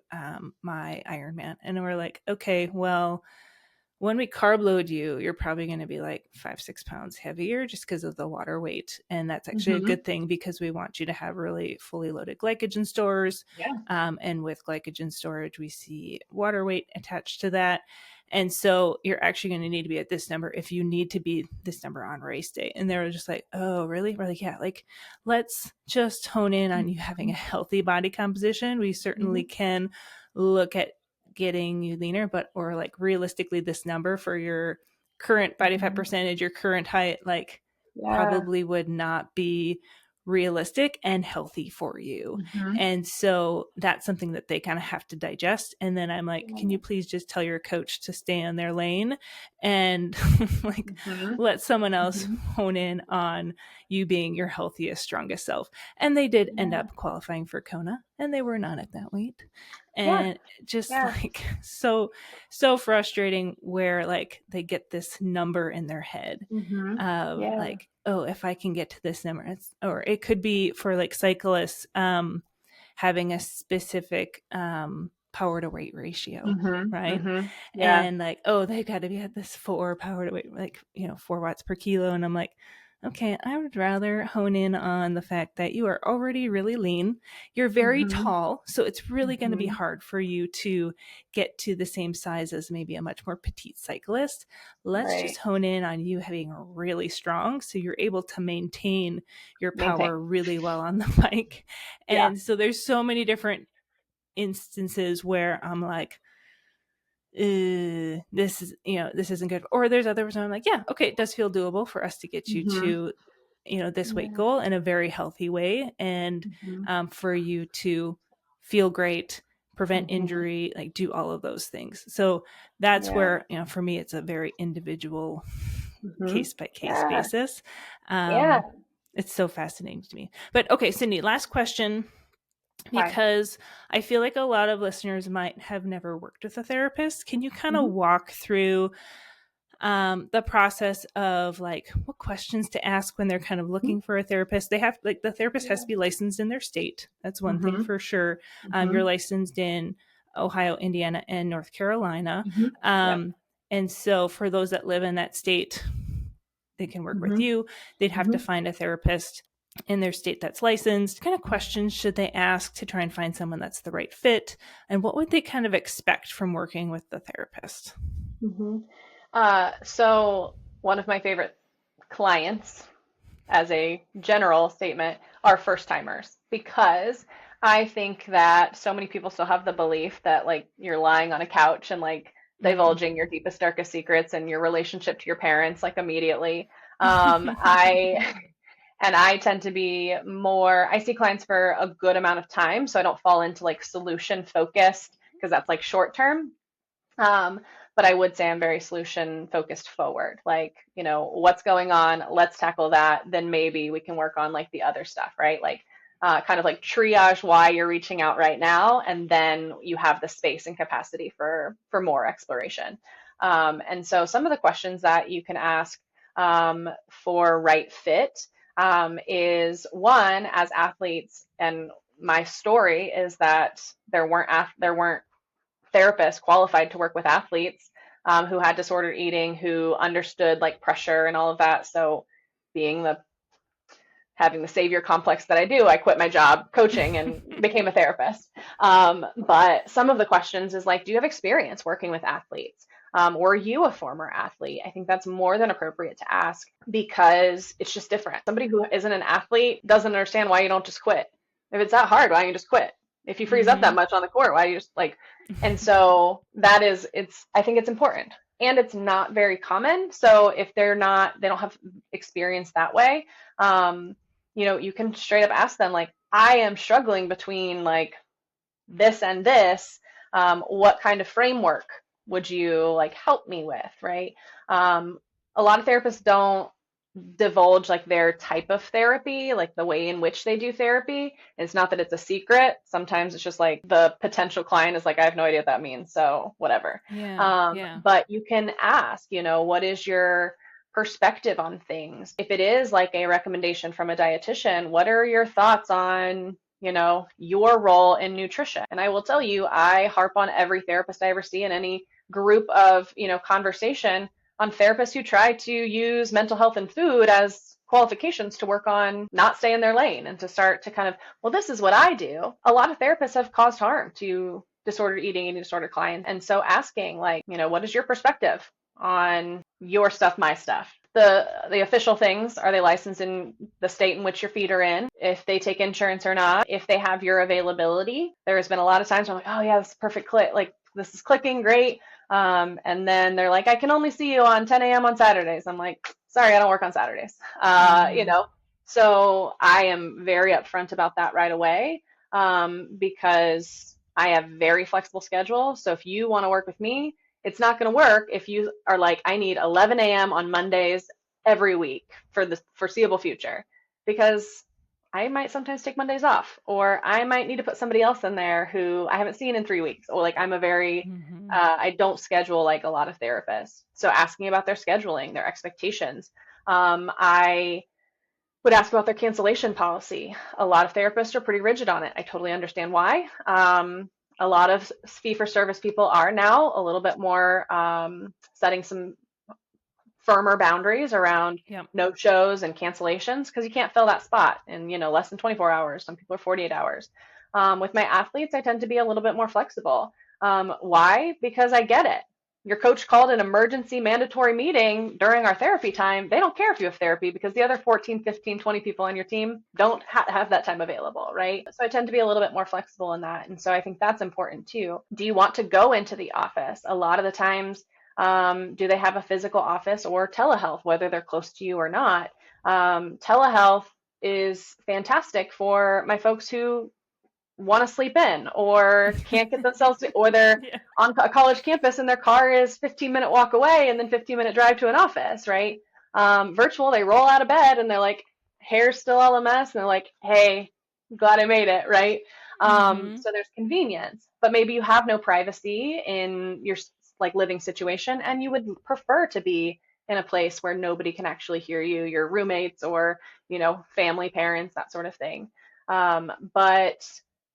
my Ironman. And we're like, okay, well, when we carb load you, you're probably going to be like 5-6 pounds heavier just because of the water weight. And that's actually a Mm-hmm. good thing because we want you to have really fully loaded glycogen stores. Yeah. And with glycogen storage, we see water weight attached to that. And so you're actually going to need to be at this number if you need to be this number on race day. And they were just like, oh, really? We're like, yeah, like let's just hone in on you having a healthy body composition. We certainly Mm-hmm. can look at getting you leaner, but or like realistically, this number for your current body fat Mm-hmm. percentage, your current height, like Yeah. probably would not be realistic and healthy for you. Mm-hmm. And so that's something that they kind of have to digest. And then I'm like, can you Yeah. please just tell your coach to stay in their lane and like Mm-hmm. let someone else Mm-hmm. hone in on you being your healthiest, strongest self. And they did end Yeah. up qualifying for Kona and they were not at that weight. Yeah. And just Yeah. like so frustrating where like they get this number in their head Mm-hmm. of Yeah. like, oh, if I can get to this number, or it could be for like cyclists having a specific power to weight ratio, Mm-hmm. right? Mm-hmm. Yeah. And like, oh, they got to be at this 4 power to weight, like 4 watts per kilo, and I'm like, okay, I would rather hone in on the fact that you are already really lean. You're very Mm-hmm. tall, so it's really going to be Mm-hmm. hard for you to get to the same size as maybe a much more petite cyclist. Let's just Right. hone in on you having really strong so you're able to maintain your Maintain. power really well on the bike. Yeah. And so there's so many different instances where I'm like, this is this isn't good, or there's others where I'm like, yeah, okay, it does feel doable for us to get you Mm-hmm. to this weight Yeah. goal in a very healthy way, and Mm-hmm. for you to feel great, prevent Mm-hmm. injury, like do all of those things. So that's Yeah. where for me it's a very individual Mm-hmm. case by case Yeah. basis. Yeah. It's so fascinating to me. But okay, Cindi, last question, Hi. because I feel like a lot of listeners might have never worked with a therapist. Can you kind of Mm-hmm. walk through the process of like what questions to ask when they're kind of Mm-hmm. looking for a therapist? They have like the therapist has Yeah. to be licensed in their state. That's one thing Mm-hmm. for sure. Mm-hmm. You're licensed in Ohio, Indiana, and North Carolina. Mm-hmm. Yep. And so for those that live in that state, they can work with Mm-hmm. you. They'd have to Mm-hmm. find a therapist in their state that's licensed. Kind of questions should they ask to try and find someone that's the right fit? And what would they kind of expect from working with the therapist? Mm-hmm. So one of my favorite clients, as a general statement, are first timers because I think that so many people still have the belief that like you're lying on a couch and like Mm. divulging your deepest, darkest secrets and your relationship to your parents like immediately. I and I tend to be more, I see clients for a good amount of time, so I don't fall into like solution focused because that's like short term. Um, but I would say I'm very solution focused forward. Like, what's going on? Let's tackle that. Then maybe we can work on like the other stuff, right? Like, kind of like triage why you're reaching out right now, and then you have the space and capacity for more exploration. And so some of the questions that you can ask for right fit is one, as athletes, and my story is that there weren't therapists qualified to work with athletes who had disordered eating, who understood like pressure and all of that. So, being the having the savior complex that I do, I quit my job coaching and became a therapist. But some of the questions is like, do you have experience working with athletes? Were you a former athlete? I think that's more than appropriate to ask because it's just different. Somebody who isn't an athlete doesn't understand why you don't just quit. If it's that hard, why don't you just quit? If you freeze up that Mm-hmm. much on the court, why do you just like? And so that is, I think it's important. And it's not very common. So if they don't have experience that way, you can straight up ask them, like, I am struggling between like this and this. What kind of framework would you like help me with, right? A lot of therapists don't divulge like their type of therapy, like the way in which they do therapy. It's not that it's a secret. Sometimes it's just like the potential client is like, I have no idea what that means, so whatever. Yeah. Yeah. But you can ask, what is your perspective on things. If it is like a recommendation from a dietitian, what are your thoughts on, your role in nutrition? And I will tell you, I harp on every therapist I ever see in any group of, conversation on therapists who try to use mental health and food as qualifications to work on not stay in their lane and to start to kind of, well, this is what I do. A lot of therapists have caused harm to disordered eating disorder clients. And so asking like, what is your perspective on your stuff, my stuff? The official things, are they licensed in the state in which your feet are in? If they take insurance or not, if they have your availability. There has been a lot of times where I'm like, oh yeah, this is perfect click. Like this is clicking great. And then they're like, I can only see you on 10 a.m. on Saturdays. I'm like, sorry, I don't work on Saturdays. Mm-hmm. So I am very upfront about that right away, because I have very flexible schedule. So if you want to work with me, it's not going to work if you are like, I need 11 a.m. on Mondays every week for the foreseeable future, because I might sometimes take Mondays off, or I might need to put somebody else in there who I haven't seen in 3 weeks. Or like I'm a very, Mm-hmm. I don't schedule like a lot of therapists. So asking about their scheduling, their expectations. I would ask about their cancellation policy. A lot of therapists are pretty rigid on it. I totally understand why. A lot of fee for service people are now a little bit more, setting some firmer boundaries around Yep. no shows and cancellations, because you can't fill that spot in less than 24 hours. Some people are 48 hours. With my athletes, I tend to be a little bit more flexible. Why? Because I get it. Your coach called an emergency mandatory meeting during our therapy time. They don't care if you have therapy because the other 14, 15, 20 people on your team don't have that time available, right? So I tend to be a little bit more flexible in that. And so I think that's important too. Do you want to go into the office? A lot of the times, do they have a physical office or telehealth, whether they're close to you or not? Telehealth is fantastic for my folks who want to sleep in or can't get themselves to, or they're Yeah. on a college campus and their car is 15-minute walk away and then 15-minute drive to an office, right? Virtual, they roll out of bed and they're like, hair's still all a mess. And they're like, hey, glad I made it, right? Mm-hmm. So there's convenience, but maybe you have no privacy in your like living situation and you would prefer to be in a place where nobody can actually hear you, your roommates or, family, parents, that sort of thing. But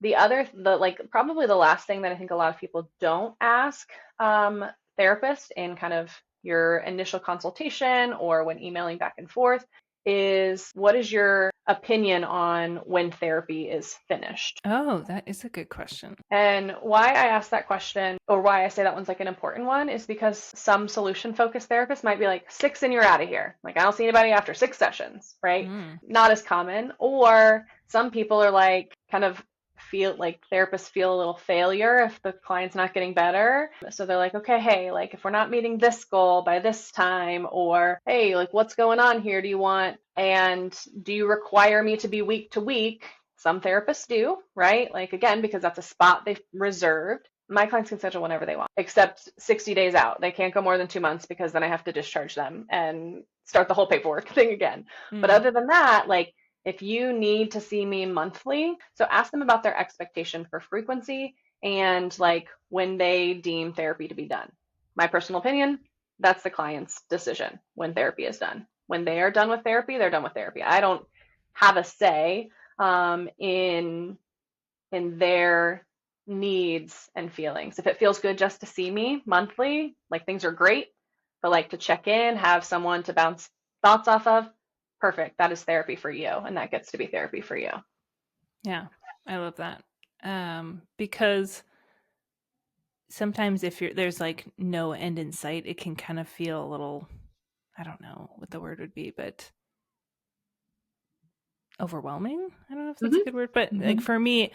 the like probably the last thing that I think a lot of people don't ask, therapists in kind of your initial consultation or when emailing back and forth is, what is your opinion on when therapy is finished? Oh, that is a good question. And why I ask that question, or why I say that one's like an important one, is because some solution focused therapists might be like, six and you're out of here. Like, I don't see anybody after 6 sessions, right? Mm. Not as common. Or some people are like, kind of feel like therapists feel a little failure if the client's not getting better. So they're like, okay, hey, like if we're not meeting this goal by this time, or hey, like what's going on here? Do you require me to be week to week? Some therapists do, right? Like again, because that's a spot they've reserved. My clients can schedule whenever they want, except 60 days out. They can't go more than 2 months because then I have to discharge them and start the whole paperwork thing again. But Mm. other than that, like if you need to see me monthly, so ask them about their expectation for frequency and like when they deem therapy to be done. My personal opinion, that's the client's decision when therapy is done. When they are done with therapy, they're done with therapy. I don't have a say, in their needs and feelings. If it feels good just to see me monthly, like things are great, but like to check in, have someone to bounce thoughts off of, perfect. That is therapy for you, and that gets to be therapy for you. Yeah, I love that. Because sometimes if there's like no end in sight, it can kind of feel a little, I don't know what the word would be, but overwhelming. I don't know if that's a Mm-hmm. good word, but like Mm-hmm. for me,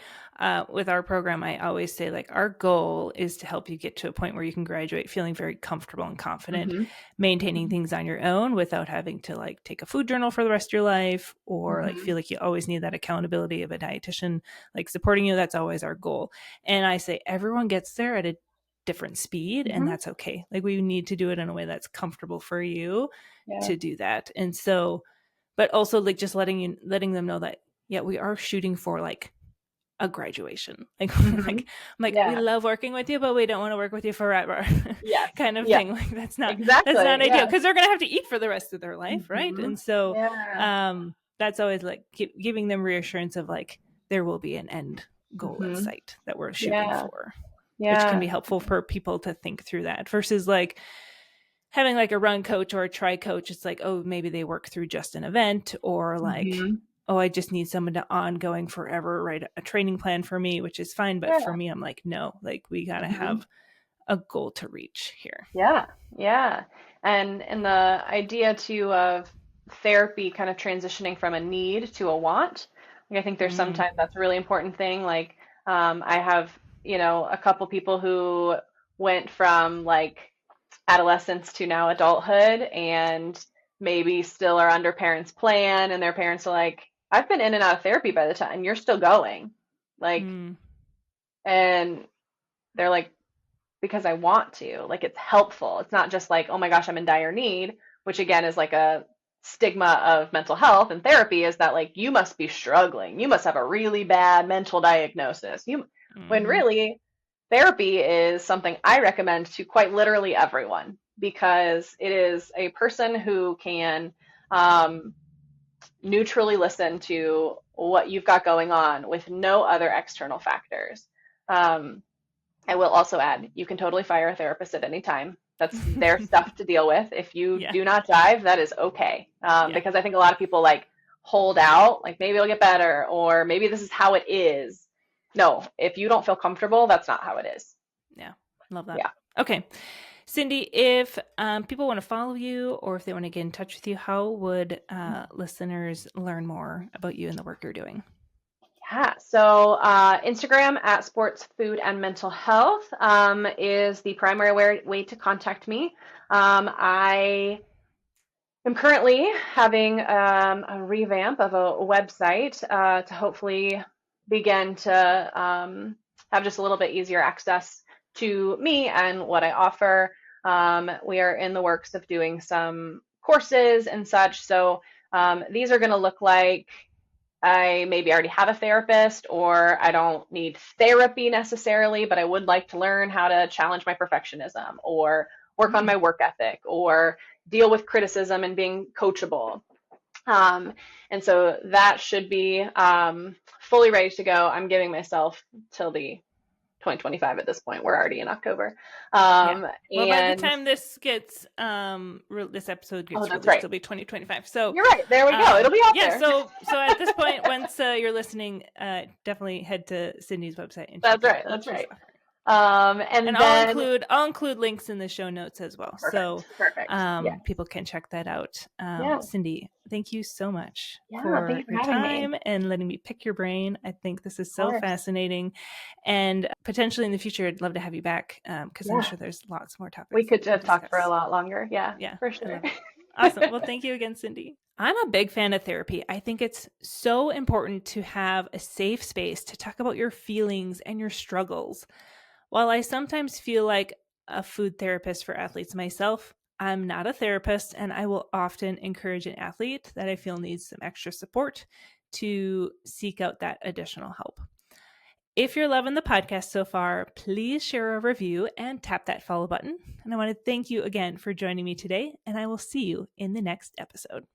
with our program, I always say like our goal is to help you get to a point where you can graduate feeling very comfortable and confident, Mm-hmm. maintaining things on your own without having to like take a food journal for the rest of your life or like Mm-hmm. feel like you always need that accountability of a dietitian like supporting you. That's always our goal. And I say everyone gets there at a different speed, and Mm-hmm. that's okay. Like we need to do it in a way that's comfortable for you Yeah. to do that. And so but also like just letting them know that yeah, we are shooting for like a graduation. Like, Hmm. like, I'm like, we Yeah. love working with you, but we don't want to work with you forever, Yes. kind of Yeah. thing. Like, that's not Exactly. ideal, Yeah. because they're gonna have to eat for the rest of their life, right? Hmm. And so, Yeah. that's always like giving them reassurance of like there will be an end goal at Hmm. sight that we're shooting Yeah. for, which can Yeah. be helpful for people to think through that versus like having like a run coach or a tri coach. It's like, oh, maybe they work through just an event, or like, Hmm. oh, I just need someone to ongoing forever write a training plan for me, which is fine. But for Yeah. me, I'm like, no, like we got to Hmm. have a goal to reach here. Yeah. Yeah. And the idea too of therapy kind of transitioning from a need to a want. Like, I think there's Mm, sometimes that's a really important thing. Like, I have, a couple people who went from like adolescence to now adulthood and maybe still are under parents' plan, and their parents are like, I've been in and out of therapy by the time you're still going. Like, mm, and they're like, because I want to. Like, it's helpful. It's not just like, oh my gosh, I'm in dire need, which again is like a stigma of mental health and therapy, is that like you must be struggling. You must have a really bad mental diagnosis. When mm-hmm, really therapy is something I recommend to quite literally everyone, because it is a person who can um, neutrally listen to what you've got going on with no other external factors. Um, I will also add, you can totally fire a therapist at any time. That's their stuff to deal with. If you yeah, do not jive, that is okay. yeah, Because I think a lot of people like hold out, like maybe it'll get better, or maybe this is how it is. No, if you don't feel comfortable, that's not how it is. yeah. Love that. Yeah. Okay. Cindi, if people want to follow you or if they want to get in touch with you, how would listeners learn more about you and the work you're doing? Yeah. So Instagram at Sports, Food, and Mental Health is the primary way to contact me. I am currently having a revamp of a website to hopefully begin to have just a little bit easier access to me and what I offer. We are in the works of doing some courses and such. So these are going to look like I maybe already have a therapist, or I don't need therapy necessarily, but I would like to learn how to challenge my perfectionism or work on Mm, my work ethic or deal with criticism and being coachable. Um, and so that should be fully ready to go. I'm giving myself till the 2025 at this point. We're already in October. yeah. Well, by the And time this gets this episode oh, gets that's released, right. it'll be 2025. So, You're right. There we go. It'll be out yeah. there. So at this point, once you're listening, definitely head to Cindy's website and That's check right. out what That's she's right. offering. And And then I'll include links in the show notes as well, so perfect. Perfect. Yeah. people can check that out. Yeah. Cindi, thank you so much Yeah. Thank for you for your having me. time and letting me pick your brain. I think this is Of so course. fascinating, and potentially in the future, I'd love to have you back because I'm Yeah. sure there's lots more We topics that could we can have talked for a discuss. lot longer. Yeah, Yeah, for I sure. love it. Awesome. Well, thank you again, Cindi. I'm a big fan of therapy. I think it's so important to have a safe space to talk about your feelings and your struggles. While I sometimes feel like a food therapist for athletes myself, I'm not a therapist, and I will often encourage an athlete that I feel needs some extra support to seek out that additional help. If you're loving the podcast so far, please share a review and tap that follow button. And I want to thank you again for joining me today, and I will see you in the next episode.